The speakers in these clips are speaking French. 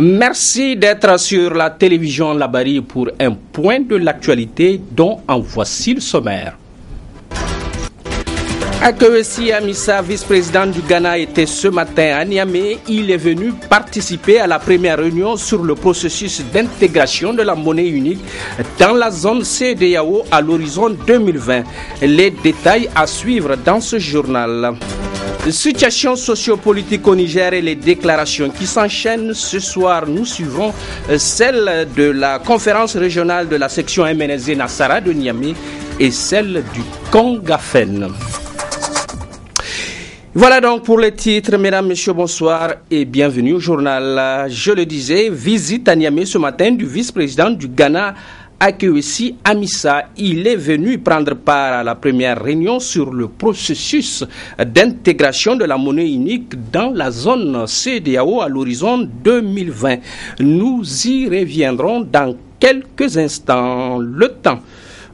Merci d'être sur la télévision Labari pour un point de l'actualité dont en voici le sommaire. Akewesi Amissa, vice-président du Ghana, était ce matin à Niamey. Il est venu participer à la première réunion sur le processus d'intégration de la monnaie unique dans la zone CEDEAO à l'horizon 2020. Les détails à suivre dans ce journal. Situation sociopolitique au Niger et les déclarations qui s'enchaînent. Ce soir, nous suivrons celle de la conférence régionale de la section MNSD Nassara de Niamey et celle du Congafen. Voilà donc pour les titres. Mesdames, Messieurs, bonsoir et bienvenue au journal. Je le disais, visite à Niamey ce matin du vice-président du Ghana, Akewesi Amissa. Il est venu prendre part à la première réunion sur le processus d'intégration de la monnaie unique dans la zone CEDEAO à l'horizon 2020. Nous y reviendrons dans quelques instants. Le temps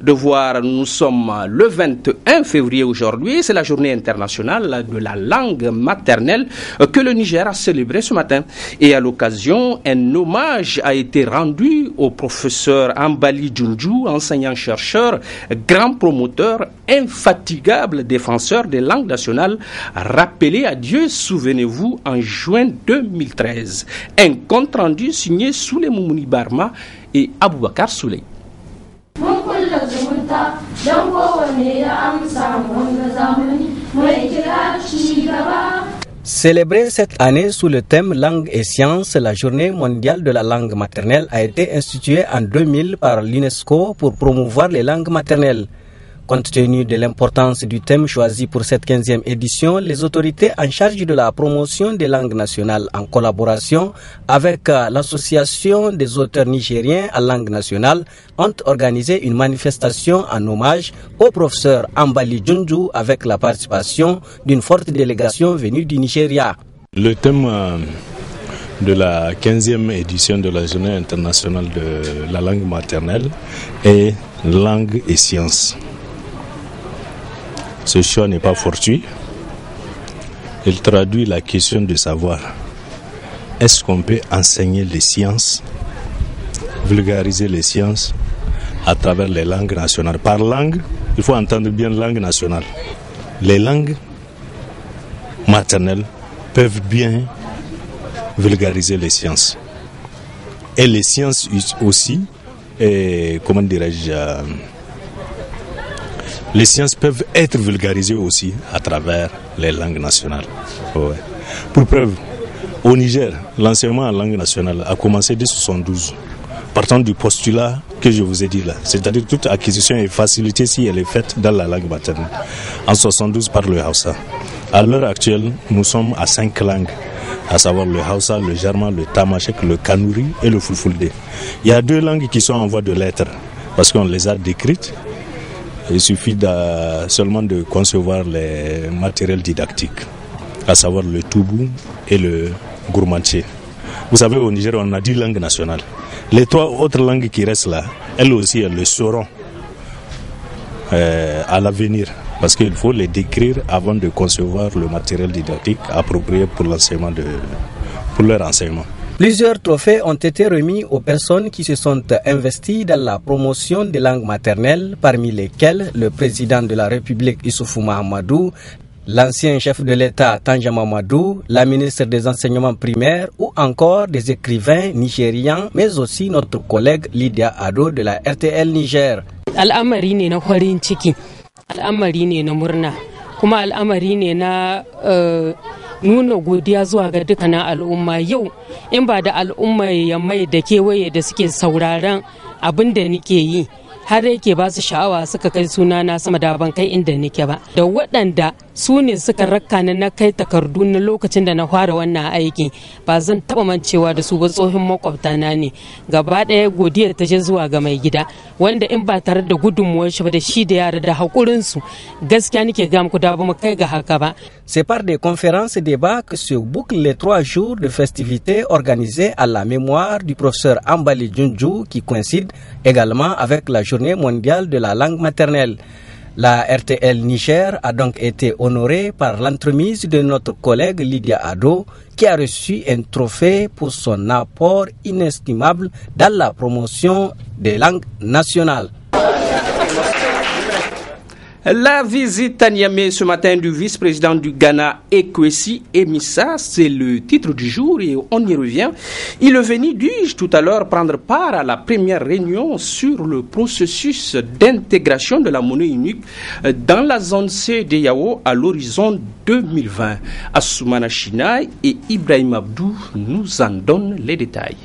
de voir, nous sommes le 21 février aujourd'hui, c'est la journée internationale de la langue maternelle que le Niger a célébrée ce matin. Et à l'occasion, un hommage a été rendu au professeur Ambali Djundju, enseignant-chercheur, grand promoteur, infatigable défenseur des langues nationales, rappelé à Dieu, souvenez-vous, en juin 2013. Un compte rendu signé Souley Moumouni Barma et Aboubakar Souley. Célébrée cette année sous le thème Langue et Sciences, la Journée mondiale de la langue maternelle a été instituée en 2000 par l'UNESCO pour promouvoir les langues maternelles. Compte tenu de l'importance du thème choisi pour cette 15e édition, les autorités en charge de la promotion des langues nationales, en collaboration avec l'Association des auteurs nigériens à langue nationale, ont organisé une manifestation en hommage au professeur Ambali Djundju avec la participation d'une forte délégation venue du Nigeria. Le thème de la 15e édition de la Journée internationale de la langue maternelle est langue et sciences. Ce choix n'est pas fortuit. Il traduit la question de savoir, est-ce qu'on peut enseigner les sciences, vulgariser les sciences à travers les langues nationales. Par langue, il faut entendre bien langue nationale. Les langues maternelles peuvent bien vulgariser les sciences. Et les sciences aussi, comment dirais-je, les sciences peuvent être vulgarisées aussi à travers les langues nationales. Ouais. Pour preuve, au Niger, l'enseignement en langue nationale a commencé dès 1972, partant du postulat que je vous ai dit là. C'est-à-dire toute acquisition est facilitée si elle est faite dans la langue maternelle. En 1972 par le Hausa. À l'heure actuelle, nous sommes à 5 langues, à savoir le Hausa, le Germain, le Tamashek, le Kanuri et le Fulfulde. Il y a 2 langues qui sont en voie de lettres, parce qu'on les a décrites. Il suffit seulement de concevoir les matériels didactiques, à savoir le Toubou et le Gourmandché. Vous savez, au Niger, on a 10 langues nationales. Les 3 autres langues qui restent là, elles aussi, elles le seront à l'avenir. Parce qu'il faut les décrire avant de concevoir le matériel didactique approprié pour leur enseignement. Plusieurs trophées ont été remis aux personnes qui se sont investies dans la promotion des langues maternelles, parmi lesquelles le président de la République Issoufou Mahamadou, l'ancien chef de l'État Tanja Mamadou, la ministre des enseignements primaires ou encore des écrivains nigérians, mais aussi notre collègue Lydia Ado de la RTL Niger. Al'amari ne na farin ciki, al'amari ne na murna, kuma al'amari ne na nuna godiya zuwa ga dukkanin al'umma. Yau in ba da al'umma ya mai da kewaye da suke sauraron abin da nake yi har yake ba su sha'awa suka kai sunana sama da ban kai inda nake ba, da waɗanda su ne suka rakka ni na kai takardu na lokacin da na fara wannan aiki, ba zan taɓa mancewa da su ba, tsohon makwabtana ne. Gaba ɗaya godiyar ta je zuwa ga mai gida, wanda in ba tare da gudunmuwar shi ba da shi da yara da haƙurinsu, gaskiya nake ga muku da ba mu kai ga haka ba. C'est par des conférences et débats que se bouclent les 3 jours de festivités organisées à la mémoire du professeur Ambali Djundju, qui coïncide également avec la Journée mondiale de la langue maternelle. La RTL Niger a donc été honorée par l'entremise de notre collègue Lydia Ado, qui a reçu un trophée pour son apport inestimable dans la promotion des langues nationales. La visite à Niamey ce matin du vice-président du Ghana, Ekwesi Emissa, c'est le titre du jour et on y revient. Il est venu, dis-je tout à l'heure, prendre part à la première réunion sur le processus d'intégration de la monnaie unique dans la zone CEDEAO à l'horizon 2020. Assoumana Chinaï et Ibrahim Abdou nous en donnent les détails.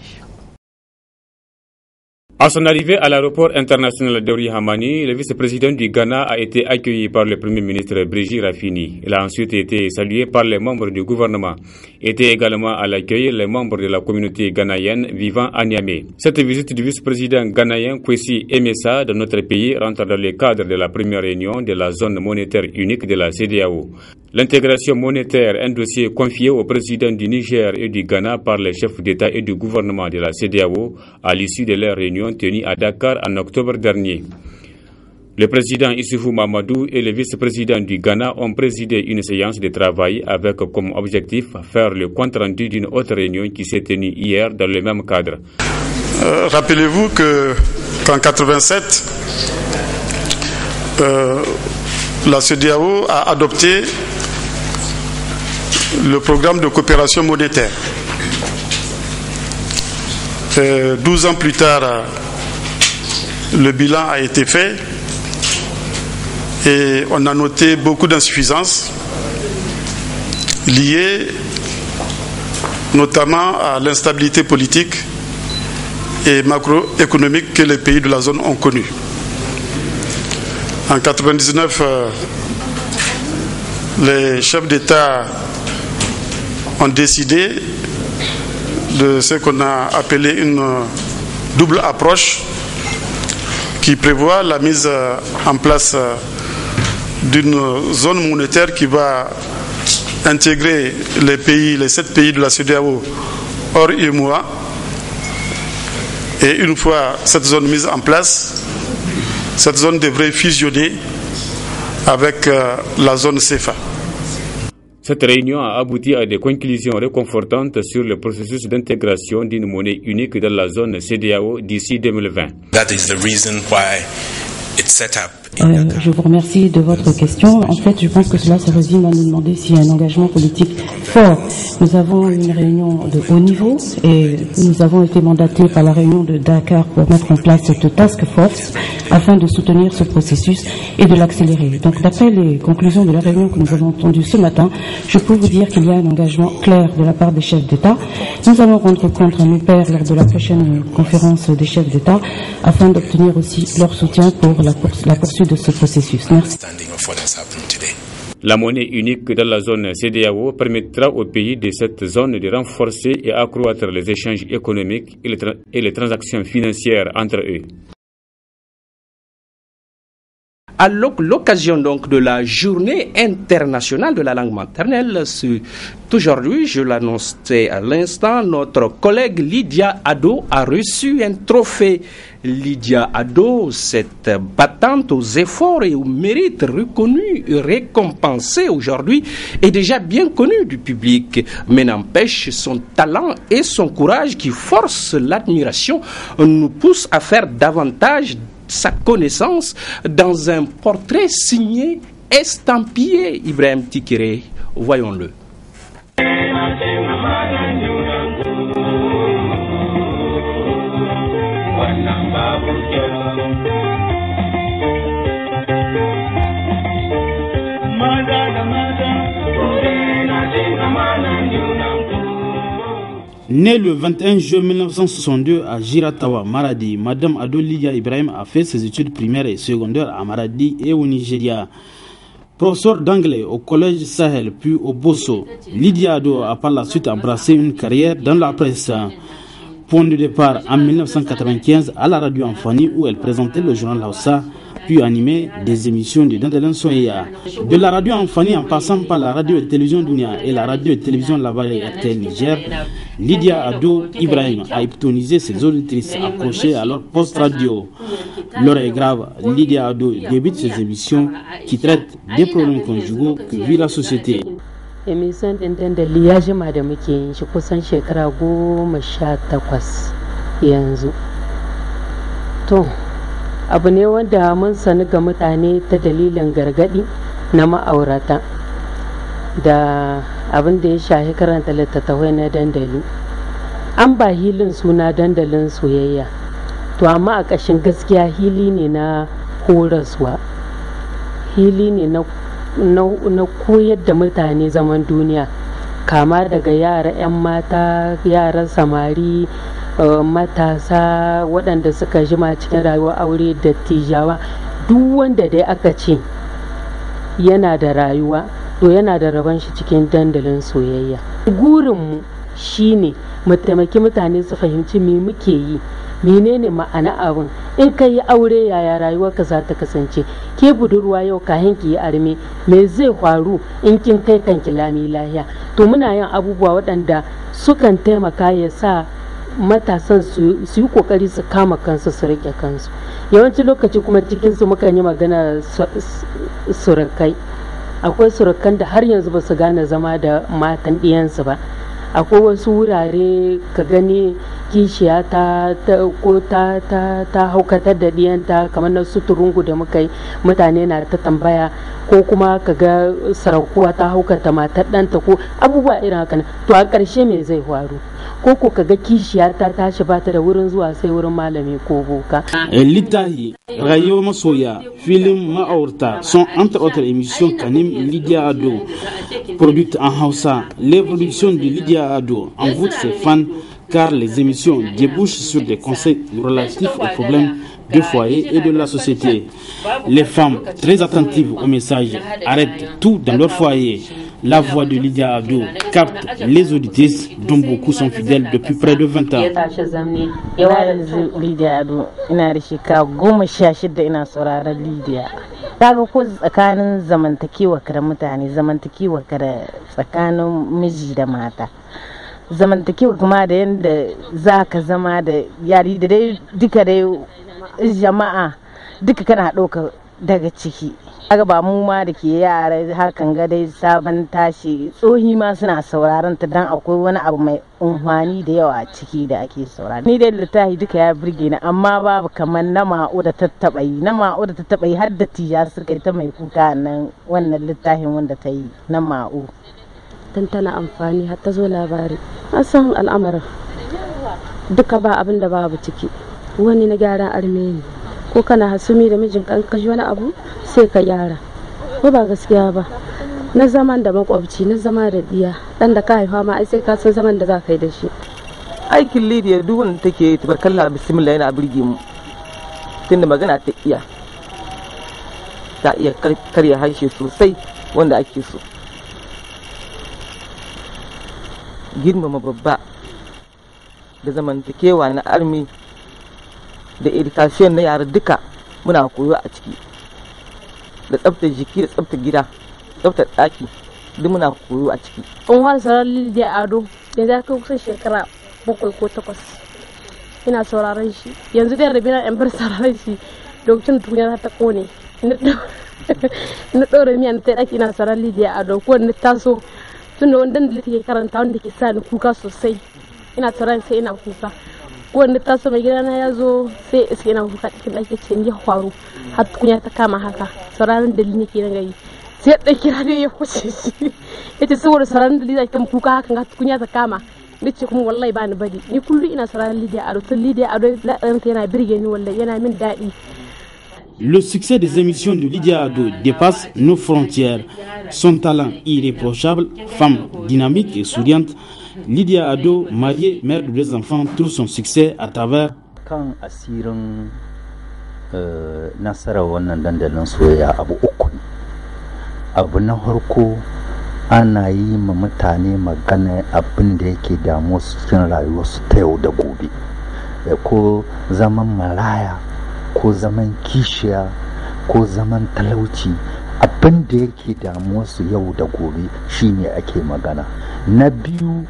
À son arrivée à l'aéroport international d'Ori Hamani, le vice-président du Ghana a été accueilli par le premier ministre Brigitte Raffini. Il a ensuite été salué par les membres du gouvernement. Étaient également à l'accueil les membres de la communauté ghanéenne vivant à Niamey. Cette visite du vice-président ghanéen Kwesi Emessa dans notre pays rentre dans le cadre de la première réunion de la zone monétaire unique de la CEDEAO. L'intégration monétaire, un dossier confié au président du Niger et du Ghana par les chefs d'État et du gouvernement de la CEDEAO à l'issue de leur réunion tenue à Dakar en octobre dernier. Le président Issoufou Mamadou et le vice-président du Ghana ont présidé une séance de travail avec comme objectif faire le compte-rendu d'une autre réunion qui s'est tenue hier dans le même cadre. Rappelez-vous qu'en 1987, la CEDEAO a adopté le programme de coopération monétaire. 12 ans plus tard, le bilan a été fait et on a noté beaucoup d'insuffisances liées notamment à l'instabilité politique et macroéconomique que les pays de la zone ont connue. En 1999, les chefs d'État ont décidé de ce qu'on a appelé une double approche qui prévoit la mise en place d'une zone monétaire qui va intégrer les 7 pays de la CEDEAO hors UEMOA. Et une fois cette zone mise en place, cette zone devrait fusionner avec la zone CFA. Cette réunion a abouti à des conclusions réconfortantes sur le processus d'intégration d'une monnaie unique dans la zone CEDEAO d'ici 2020. Je vous remercie de votre question. En fait, je pense que cela se résume à nous demander s'il y a un engagement politique fort. Nous avons une réunion de haut niveau et nous avons été mandatés par la réunion de Dakar pour mettre en place cette task force afin de soutenir ce processus et de l'accélérer. Donc, d'après les conclusions de la réunion que nous avons entendues ce matin, je peux vous dire qu'il y a un engagement clair de la part des chefs d'État. Nous allons rendre compte à nos pairs lors de la prochaine conférence des chefs d'État afin d'obtenir aussi leur soutien pour la poursuite de ce processus. Merci. La monnaie unique dans la zone CEDEAO permettra aux pays de cette zone de renforcer et accroître les échanges économiques et les transactions financières entre eux. À l'occasion donc de la journée internationale de la langue maternelle, aujourd'hui, je l'annonçais à l'instant, notre collègue Lydia Ado a reçu un trophée. Lydia Ado, cette battante aux efforts et aux mérites reconnus et récompensés aujourd'hui, est déjà bien connue du public. Mais n'empêche, son talent et son courage qui forcent l'admiration nous poussent à faire davantage sa connaissance dans un portrait signé estampillé Ibrahim Tikere. Voyons-le. Née le 21 juin 1962 à Giratawa, Maradi, Madame Ado Lydia Ibrahim a fait ses études primaires et secondaires à Maradi et au Nigeria. Professeur d'anglais au collège Sahel puis au Bosso, Lydia Ado a par la suite embrassé une carrière dans la presse. Point de départ en 1995 à la radio Amfani où elle présentait le journal Hausa, puis animer des émissions de Dandelen Soya. De la radio Amfani en passant par la radio et télévision Dunia et la radio et télévision Lavalée RTL Niger, Lydia Ado Ibrahim a hypnotisé ses auditrices accrochées à leur poste radio. L'heure est grave, Lydia Ado débute ses émissions qui traitent des problèmes conjugaux que vit la société. Emission din dandali ya jima da muke yin shi kusan shekara 18 yanzu. To, abu ne wanda mun sani ga mutane ta dalilin gargadi na ma'aurata da abin da ya shahi karanta littattafai na dandali. An ba hilin suna dandalin soyayya, to amma a ƙashin gaskiya hili ne na horaswa, hili ne na koyar da mutane zaman duniya, kama daga yara 'yan mata, yaran samari, matasa waɗanda suka jima cikin rayuwar aure, dattijawa, duk wanda dai aka ce yana da rayuwa to yana da rabon shi cikin dandalin soyayya. Gurinmu shine mu taimaki mutane su fahimci me muke yi, menene ma'ana abin. In ka yi aure yaya rayuwarka za ta kasance, ke budurwa yau kayan ki yi arme me zai faru in kin kai kanki lami lahiya. To muna yin abubuwa waɗanda sukan taimaka ya sa matasan su yi kokari su kama kansu su rike kansu. Yawanci lokaci kuma cikin su muka yi magana surukai, akwai surukan da har yanzu ba su gane zama da matan ɗiyansu ba. Akwai wasu wurare ka gani kishiya ta haukatar da diyanta kamar na suturungu da muka yi, mutane na ta tambaya, ko kuma ka ga sarakuwa ta haukata matar ɗanta ko abubuwa irin haka. To a ƙarshe me zai faru? Ko ka ga kishiya ta tashi ba ta da wurin zuwa sai wurin malami ko boka. Littahi, Rayuwar Masoya, Filin Ma'aurata sont entre autres émissions qu'anime Lydia Ado, produites en Hausa. Les productions de Lydia Ado envoûtent ses fans car les émissions débouchent sur des conseils relatifs aux problèmes du foyer et de la société. Les femmes, très attentives aux messages, arrêtent tout dans leur foyer. La voix de Lydia Ado capte les auditrices dont beaucoup sont fidèles depuis près de 20 ans. Lydia Ado, ina da shekara 16 ina sauraron Lydia. Kaga ko tsakanin zamantakewa da mutane, zamantakewa da tsakanin miji da mata, zamantakewa kuma da yanda zaka zama da yari da dai duka dai jama'a duka kana ɗauka daga ciki. Kaga ba mu ma da ke yara hakan ga dai sabon tashi tsohi ma suna sauraron ta dan akwai wani abu mai unhwani da yawa a ciki da ake saurara. Ni dai littafi duka ya burge ni amma babu kamar na ma'u da tattaɓa yi, na ma'u da tattaɓa yi har da tijar suka yi ta mai kuka nan wannan littafin wanda ta yi na ma'u. Dan tana amfani har ta zo labari. An san al'amarin duka ba abin da babu ciki, wani na gyaran arme ne, ko kana hasumi da mijin kan kashi wani abu sai ka gyara, ko ba gaskiya ba. Na zaman da makwabci, na zama da diya, dan da ka haifa ma ai sai ka san zaman da za ka yi da shi. Aikin Lydia duk wanda take yi tabarkalla bismillah yana burge mu, tunda magana ta iya karya harshe sosai wanda ake so. Girmama babba da zamantakewa na armi da education na yara duka muna koyo a ciki, da tsaftar jiki da tsaftar gida, tsaftar ɗaki duk muna koyo a ciki. An fara sauraron Lydia Ado yanzu ya kai kusan shekara 7 ko 8 ina sauraron shi. Yanzu dai rabi na yan bar sauraron shi lokacin duniya ta kone na ɗora miya na ta ɗaki ina sauraron Lydia Ado ko na taso tun da wanda da take karanta wanda ke sa ni kuka sosai ina sauraron sai ina kuka. Wanda ta sama gidana ya zo sai iske ina kuka cikin ɗaki ce ni ya faru har tukunya ta kama haka. Sauraron dalili ke na gari sai ɗan kira ne ya kuce shi ya ce saboda sauraron dalili zai kuka hakan har tukunya ta kama. Ni ce kuma wallahi ba ni bari, ni kullum ina sauraron Lydia Ado, tun Lydia Ado yana birge ni wallahi yana min daɗi. Le succès des émissions de Lydia Ado dépasse nos frontières. Son talent irréprochable, femme dynamique et souriante, Lydia Ado, mariée, mère de 2 enfants, trouve son succès à travers kan asirin nasarar wannan dandalin soyayya abu uku ne. Abu na farko ana yi ma mutane magana abin da yake damu su cikin rayuwarsu ta yau da gobe, ko zaman maraya ko zaman kishiya ko zaman talauci, abin da yake damuwa su yau da gobe shine ake magana. Na biyu,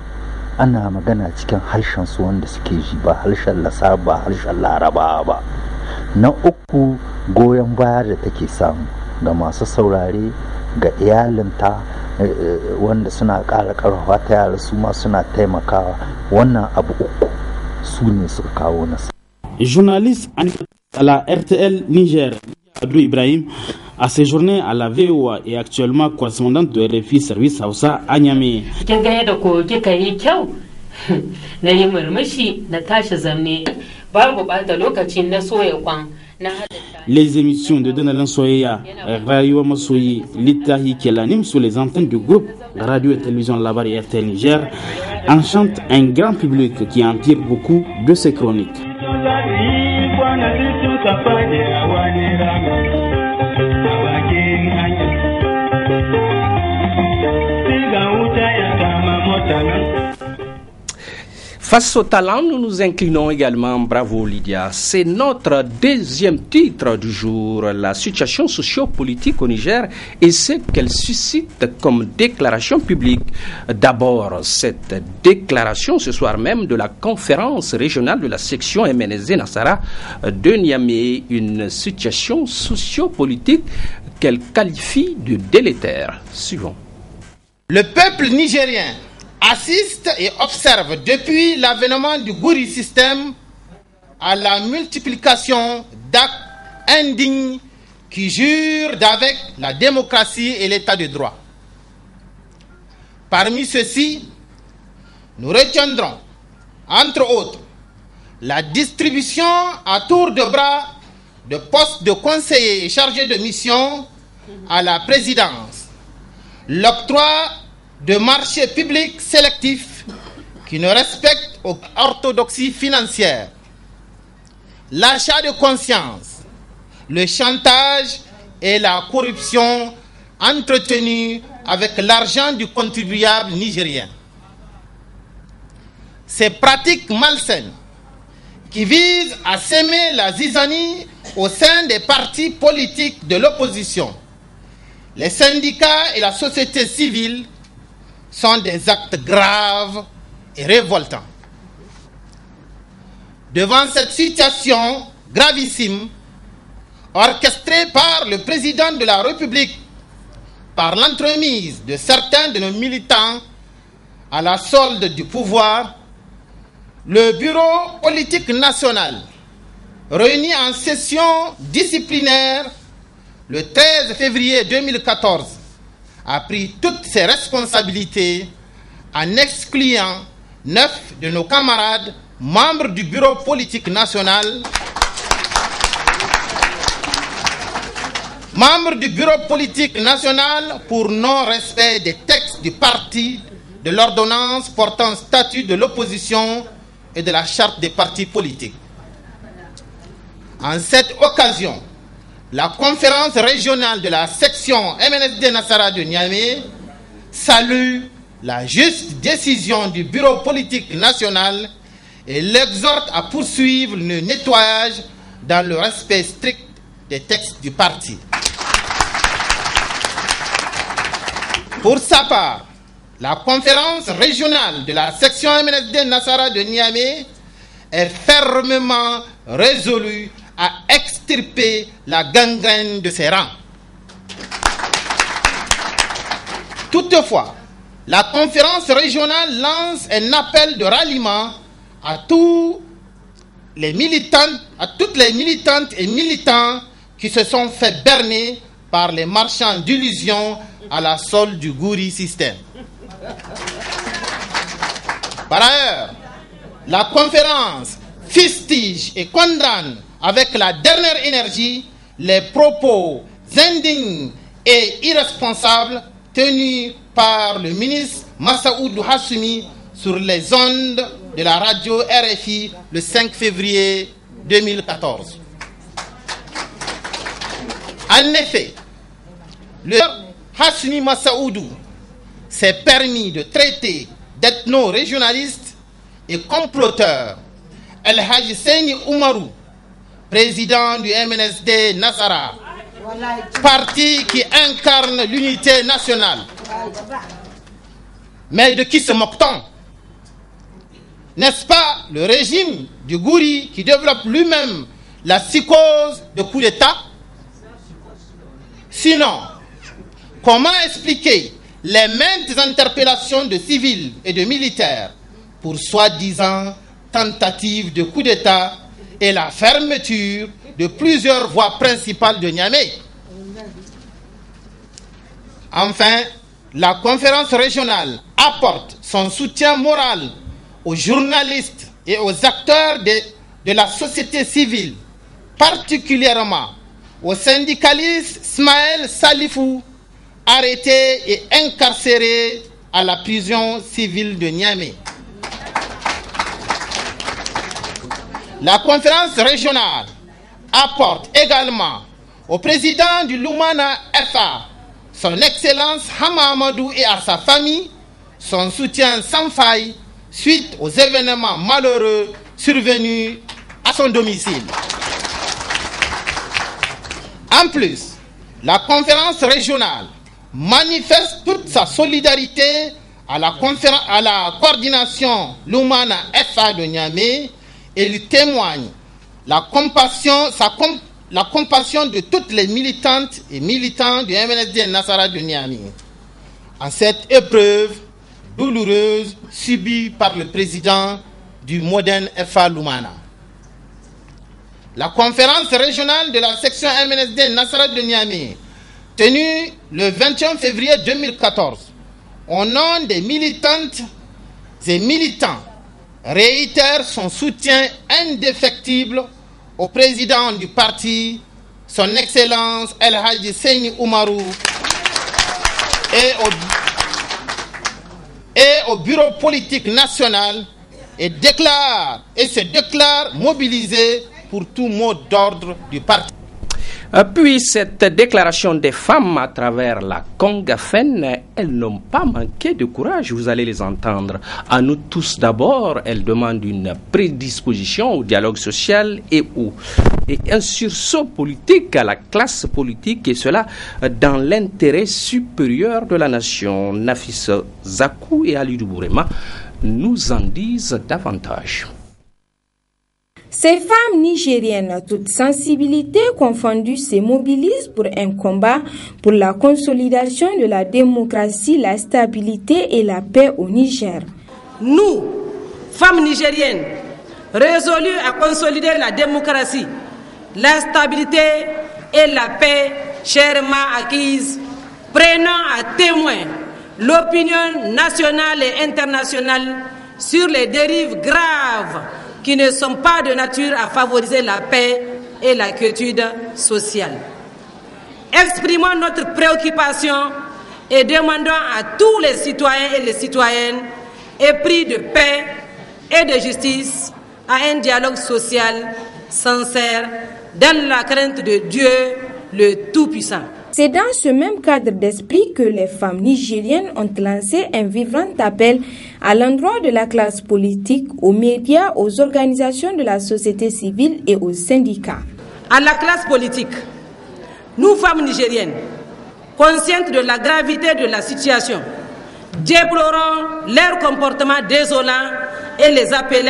ana magana cikin harshen su wanda suke ji, ba harshen lasar ba harshen laraba ba. Na uku, goyon baya da take samu ga masu saurare, ga iyalinta wanda suna ƙara ƙarfafa ta, yara su ma suna taimakawa. Wannan abu uku su ne suka kawo nasa. Journaliste à la RTL Niger, Adou Ibrahim a séjourné à la VOA et actuellement correspondante de RFI Service Hausa à Niamey. Kin ga yadda ko kika yi kyau na yi murmushi na tashi zamne babu bata lokacin na soya kwan na Les émissions de Donald Soya, Radio Masoyi, Litahi qui l'anime sur les antennes du groupe Radio et Télévision Labar et RTL Niger enchantent un grand public qui en tire beaucoup de ses chroniques. Face au talent, nous nous inclinons également. Bravo Lydia. C'est notre deuxième titre du jour. La situation socio-politique au Niger et ce qu'elle suscite comme déclaration publique. D'abord, cette déclaration ce soir même de la conférence régionale de la section MNSD Nassara de Niamey. Une situation socio-politique qu'elle qualifie de délétère. Suivons. Le peuple nigérien assiste et observe depuis l'avènement du Gouri système à la multiplication d'actes indignes qui jurent d'avec la démocratie et l'état de droit. Parmi ceux-ci, nous retiendrons, entre autres, la distribution à tour de bras de postes de conseillers et chargés de mission à la présidence, l'octroi de marchés publics sélectifs qui ne respectent aucune orthodoxie financière, l'achat de conscience, le chantage et la corruption entretenus avec l'argent du contribuable nigérien. Ces pratiques malsaines qui visent à semer la zizanie au sein des partis politiques de l'opposition, les syndicats et la société civile sont des actes graves et révoltants. Devant cette situation gravissime, orchestrée par le président de la République, par l'entremise de certains de nos militants à la solde du pouvoir, le Bureau politique national, réuni en session disciplinaire le 13 février 2014, a pris toutes ses responsabilités en excluant 9 de nos camarades membres du Bureau politique national, pour non-respect des textes du parti, de l'ordonnance portant statut de l'opposition et de la charte des partis politiques. En cette occasion, la conférence régionale de la section MNSD Nassara de Niamey salue la juste décision du Bureau politique national et l'exhorte à poursuivre le nettoyage dans le respect strict des textes du parti. Pour sa part, la conférence régionale de la section MNSD Nassara de Niamey est fermement résolue à extirper la gangrène de ses rangs. Toutefois, la conférence régionale lance un appel de ralliement à toutes les militantes et militants qui se sont fait berner par les marchands d'illusions à la solde du Gouri système. Par ailleurs, la conférence fustige et condamne avec la dernière énergie les propos indignes et irresponsables tenus par le ministre Massaoudou Hassoumi sur les ondes de la radio RFI le 5 février 2014. En effet, le Hassoumi Massaoudou s'est permis de traiter d'ethno-régionalistes et comploteurs El Hadji Seyni Oumarou, président du MNSD Nasara, parti qui incarne l'unité nationale. Mais de qui se moque-t-on? N'est-ce pas le régime du Gouri qui développe lui-même la psychose de coup d'État? Sinon, comment expliquer les maintes interpellations de civils et de militaires pour soi-disant tentatives de coup d'État et la fermeture de plusieurs voies principales de Niamey? Enfin, la conférence régionale apporte son soutien moral aux journalistes et aux acteurs de la société civile, particulièrement au syndicaliste Ismaël Salifou, arrêté et incarcéré à la prison civile de Niamey. La conférence régionale apporte également au président du Lumana FA, son Excellence Hamamadou, et à sa famille son soutien sans faille suite aux événements malheureux survenus à son domicile. En plus, la conférence régionale manifeste toute sa solidarité à la coordination Lumana FA de Niamey et lui témoigne la compassion de toutes les militantes et militants du MNSD Nasara de Niamey en cette épreuve douloureuse subie par le président du Modern FA Lumana. La conférence régionale de la section MNSD Nasara de Niamey, tenue le 21 février 2014, au nom des militantes et militants, réitère son soutien indéfectible au président du parti, son Excellence El Hadji Seyni Oumarou, et au bureau politique national, et se déclare mobilisé pour tout mot d'ordre du parti. Puis cette déclaration des femmes à travers la Congafen, elles n'ont pas manqué de courage, vous allez les entendre. À nous tous d'abord, elles demandent une prédisposition au dialogue social et un sursaut politique à la classe politique, et cela dans l'intérêt supérieur de la nation. Nafis Zakou et Ali Doubourema nous en disent davantage. Ces femmes nigériennes, toutes sensibilités confondues, se mobilisent pour un combat pour la consolidation de la démocratie, la stabilité et la paix au Niger. Nous, femmes nigériennes, résolues à consolider la démocratie, la stabilité et la paix chèrement acquises, prenons à témoin l'opinion nationale et internationale sur les dérives graves qui ne sont pas de nature à favoriser la paix et la quiétude sociale. Exprimons notre préoccupation et demandons à tous les citoyens et les citoyennes épris de paix et de justice à un dialogue social sincère dans la crainte de Dieu, le Tout-Puissant. C'est dans ce même cadre d'esprit que les femmes nigériennes ont lancé un vibrant appel à l'endroit de la classe politique, aux médias, aux organisations de la société civile et aux syndicats. À la classe politique, nous femmes nigériennes, conscientes de la gravité de la situation, déplorons leur comportement désolant et les appelons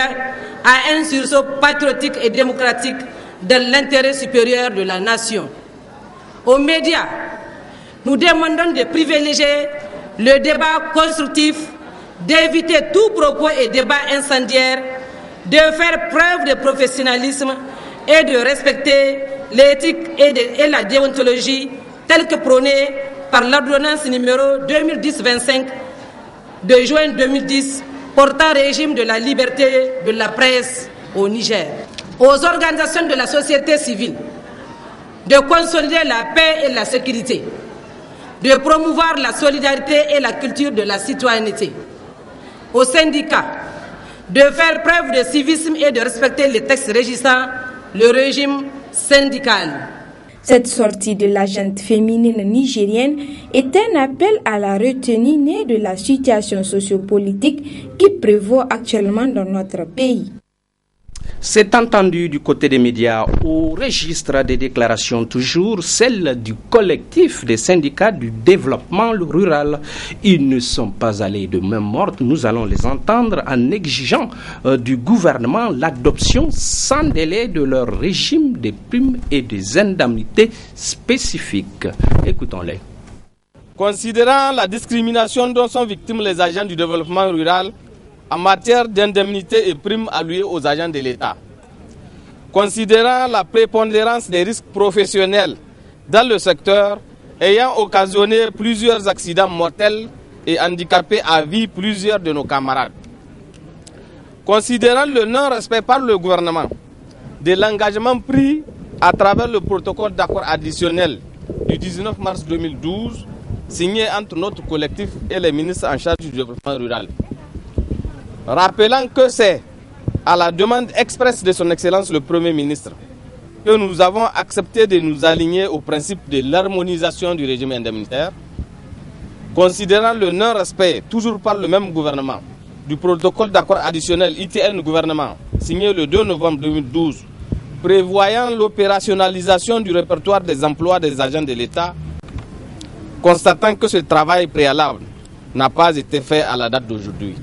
à un sursaut patriotique et démocratique dans l'intérêt supérieur de la nation. Aux médias, nous demandons de privilégier le débat constructif, d'éviter tout propos et débat incendiaire, de faire preuve de professionnalisme et de respecter l'éthique et la déontologie telle que prônée par l'ordonnance numéro 2010-25 de juin 2010 portant régime de la liberté de la presse au Niger. Aux organisations de la société civile, de consolider la paix et la sécurité, de promouvoir la solidarité et la culture de la citoyenneté. Aux syndicats, de faire preuve de civisme et de respecter les textes régissant le régime syndical. Cette sortie de la gente féminine nigérienne est un appel à la retenue née de la situation sociopolitique qui prévaut actuellement dans notre pays. C'est entendu du côté des médias au registre des déclarations, toujours celle du collectif des syndicats du développement rural. Ils ne sont pas allés de main morte. Nous allons les entendre en exigeant du gouvernement l'adoption sans délai de leur régime des primes et des indemnités spécifiques. Écoutons-les. Considérant la discrimination dont sont victimes les agents du développement rural, en matière d'indemnités et primes allouées aux agents de l'État. Considérant la prépondérance des risques professionnels dans le secteur ayant occasionné plusieurs accidents mortels et handicapé à vie plusieurs de nos camarades. Considérant le non-respect par le gouvernement de l'engagement pris à travers le protocole d'accord additionnel du 19 mars 2012 signé entre notre collectif et les ministres en charge du développement rural. Rappelant que c'est à la demande expresse de son Excellence le Premier ministre que nous avons accepté de nous aligner au principe de l'harmonisation du régime indemnitaire, considérant le non-respect, toujours par le même gouvernement, du protocole d'accord additionnel ITN-gouvernement, signé le 2 novembre 2012, prévoyant l'opérationnalisation du répertoire des emplois des agents de l'État, constatant que ce travail préalable n'a pas été fait à la date d'aujourd'hui.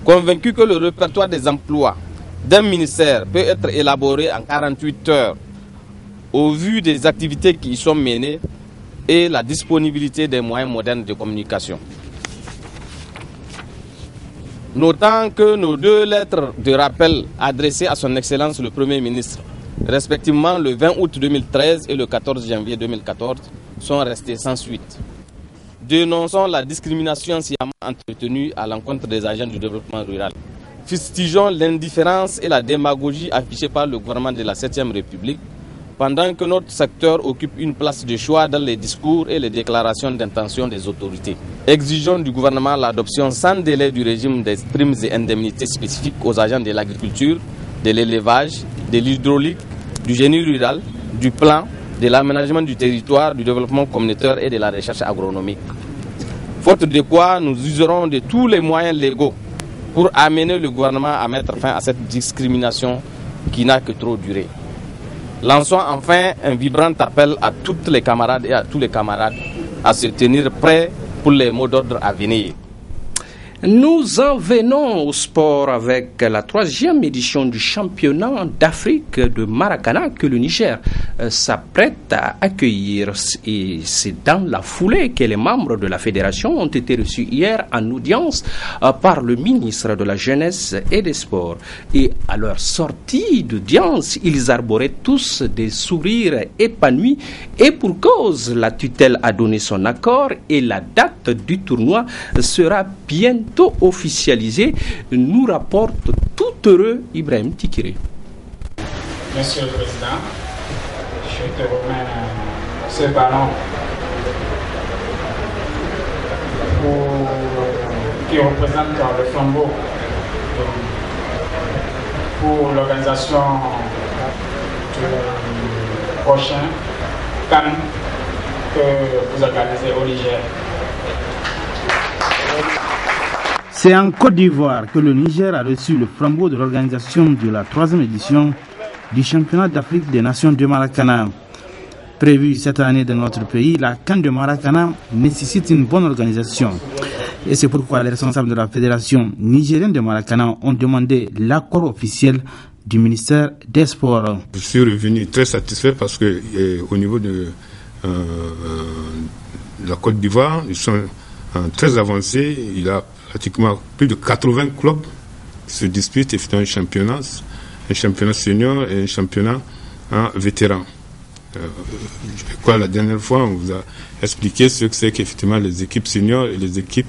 Convaincu que le répertoire des emplois d'un ministère peut être élaboré en 48 heures au vu des activités qui y sont menées et la disponibilité des moyens modernes de communication. Notant que nos deux lettres de rappel adressées à son Excellence le Premier ministre, respectivement le 20 août 2013 et le 14 janvier 2014, sont restées sans suite. Dénonçons la discrimination sciemment entretenue à l'encontre des agents du développement rural. Fustigeons l'indifférence et la démagogie affichée par le gouvernement de la 7e République, pendant que notre secteur occupe une place de choix dans les discours et les déclarations d'intention des autorités. Exigeons du gouvernement l'adoption sans délai du régime des primes et indemnités spécifiques aux agents de l'agriculture, de l'élevage, de l'hydraulique, du génie rural, du plan, de l'aménagement du territoire, du développement communautaire et de la recherche agronomique. Faute de quoi, nous userons de tous les moyens légaux pour amener le gouvernement à mettre fin à cette discrimination qui n'a que trop duré. Lançons enfin un vibrant appel à toutes les camarades et à tous les camarades à se tenir prêts pour les mots d'ordre à venir. Nous en venons au sport avec la 3e édition du championnat d'Afrique de Maracana que le Niger s'apprête à accueillir. Et c'est dans la foulée que les membres de la fédération ont été reçus hier en audience par le ministre de la Jeunesse et des Sports. Et à leur sortie d'audience, ils arboraient tous des sourires épanouis. Et pour cause, la tutelle a donné son accord et la date du tournoi sera bientôt officialisé, nous rapporte tout heureux Ibrahim Tikiri. Monsieur le Président, je te remets ce ballon qui représente le flambeau pour l'organisation du prochain CAN que vous organisez au Niger. C'est en Côte d'Ivoire que le Niger a reçu le flambeau de l'organisation de la 3e édition du championnat d'Afrique des Nations de Maracana. Prévu cette année dans notre pays, la CAN de Maracana nécessite une bonne organisation. Et c'est pourquoi les responsables de la fédération nigérienne de Maracana ont demandé l'accord officiel du ministère des Sports. Je suis revenu très satisfait parce que au niveau de la Côte d'Ivoire, ils sont très avancés. Il y a pratiquement plus de 80 clubs qui se disputent un championnat senior et un championnat vétéran. Je crois la dernière fois on vous a expliqué ce que c'est qu'effectivement les équipes seniors et les équipes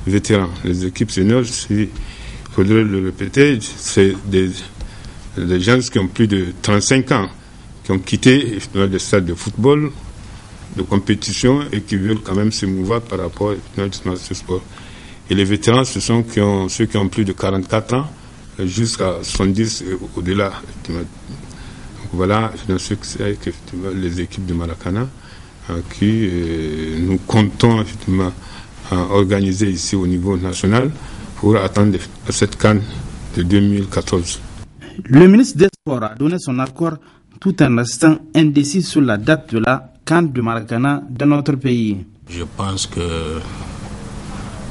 vétérans. Les équipes seniors, il faudrait le répéter, c'est des gens qui ont plus de 35 ans, qui ont quitté les stades de football, de compétition et qui veulent quand même se mouvoir par rapport à ce sport. Et les vétérans, ce sont ceux qui ont plus de 44 ans jusqu'à 70 et au-delà. Voilà ce que c'est effectivement les équipes de Maracana qui nous comptons effectivement organiser ici au niveau national pour attendre cette CAN de 2014. Le ministre des Sports a donné son accord tout en restant indécis sur la date de la CAN de Maracana dans notre pays. Je pense que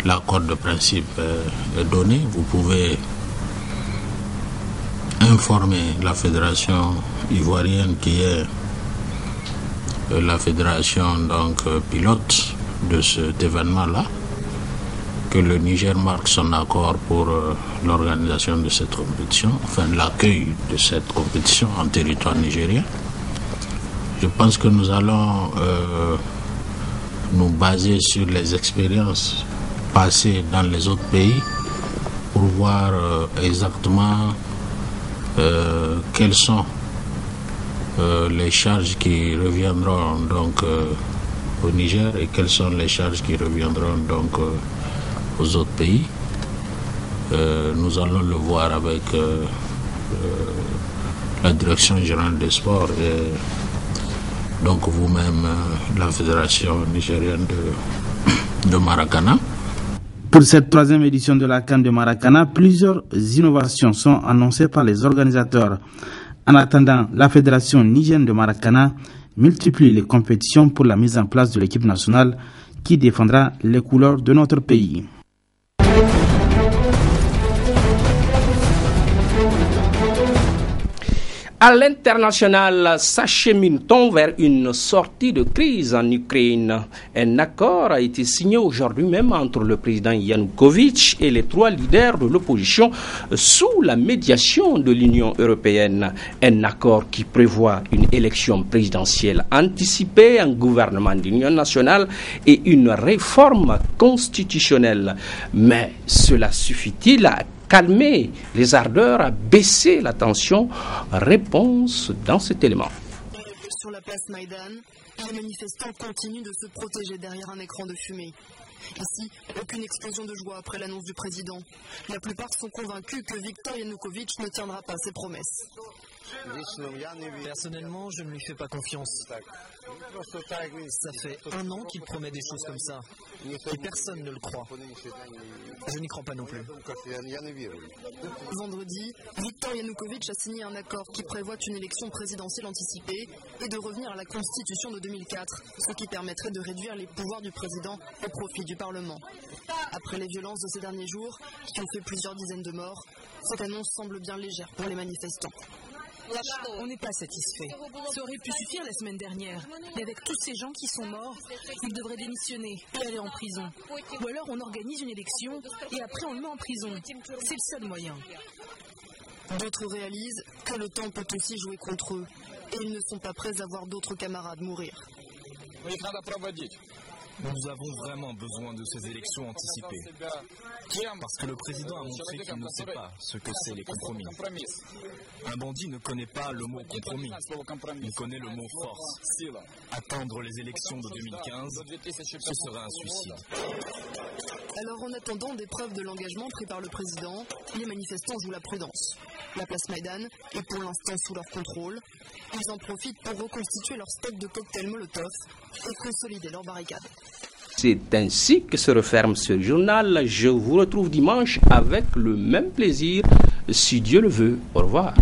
l'accord de principe est donné. Vous pouvez informer la fédération ivoirienne qui est la fédération donc pilote de cet événement-là, que le Niger marque son accord pour l'organisation de cette compétition, enfin l'accueil de cette compétition en territoire nigérien. Je pense que nous allons nous baser sur les expériences passées dans les autres pays pour voir exactement quelles sont les charges qui reviendront donc au Niger et quelles sont les charges qui reviendront donc aux autres pays. Nous allons le voir avec la direction générale des sports et donc vous-même la fédération nigérienne de Maracana. Pour cette troisième édition de la CAN de Maracana, plusieurs innovations sont annoncées par les organisateurs. En attendant, la fédération nigérienne de Maracana multiplie les compétitions pour la mise en place de l'équipe nationale qui défendra les couleurs de notre pays. À l'international, s'achemine-t-on vers une sortie de crise en Ukraine? Un accord a été signé aujourd'hui même entre le président Yanukovych et les trois leaders de l'opposition sous la médiation de l'Union européenne. Un accord qui prévoit une élection présidentielle anticipée, un gouvernement d'union nationale et une réforme constitutionnelle. Mais cela suffit-il à calmer les ardeurs, à baisser la tension? Réponse dans cet élément. Sur la place Maïdan, les manifestants continuent de se protéger derrière un écran de fumée. Ici, aucune explosion de joie après l'annonce du président. La plupart sont convaincus que Viktor Yanukovych ne tiendra pas ses promesses. Personnellement, je ne lui fais pas confiance. Ça fait 1 an qu'il promet des choses comme ça. Et personne ne le croit. Je n'y crois pas non plus. Vendredi, Viktor Yanukovych a signé un accord qui prévoit une élection présidentielle anticipée et de revenir à la Constitution de 2004, ce qui permettrait de réduire les pouvoirs du président au profit du Parlement. Après les violences de ces derniers jours, qui ont fait plusieurs dizaines de morts, cette annonce semble bien légère pour les manifestants. On n'est pas satisfait. Ça aurait pu suffire la semaine dernière. Mais avec tous ces gens qui sont morts, ils devraient démissionner et aller en prison. Ou alors on organise une élection et après on le met en prison. C'est le seul moyen. D'autres réalisent que le temps peut aussi jouer contre eux et ils ne sont pas prêts à voir d'autres camarades mourir. Nous avons vraiment besoin de ces élections anticipées. Parce que le président a montré qu'il ne sait pas ce que c'est les compromis. Un bandit ne connaît pas le mot compromis. Il connaît le mot force. Attendre les élections de 2015, ce serait un suicide. Alors en attendant des preuves de l'engagement pris par le président, les manifestants jouent la prudence. La place Maïdan est pour l'instant sous leur contrôle. Ils en profitent pour reconstituer leur stock de cocktails Molotov et consolider leurs barricades. C'est ainsi que se referme ce journal. Je vous retrouve dimanche avec le même plaisir, si Dieu le veut. Au revoir.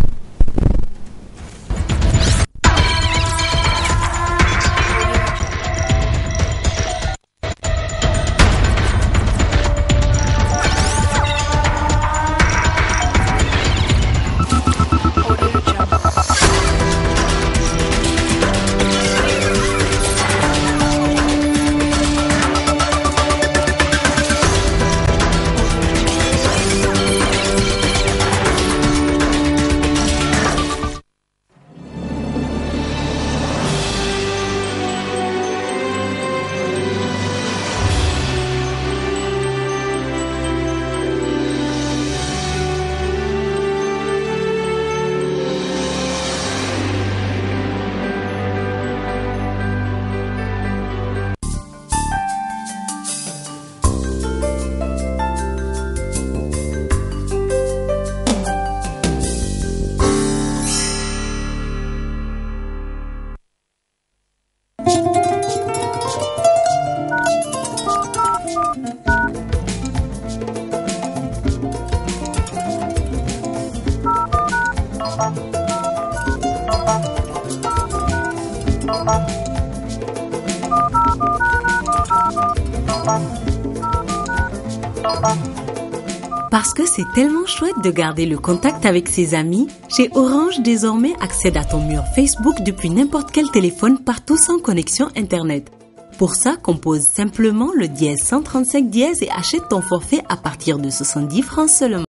Parce que c'est tellement chouette de garder le contact avec ses amis, chez Orange désormais accède à ton mur Facebook depuis n'importe quel téléphone partout sans connexion Internet. Pour ça, compose simplement le *135* et achète ton forfait à partir de 70 francs seulement.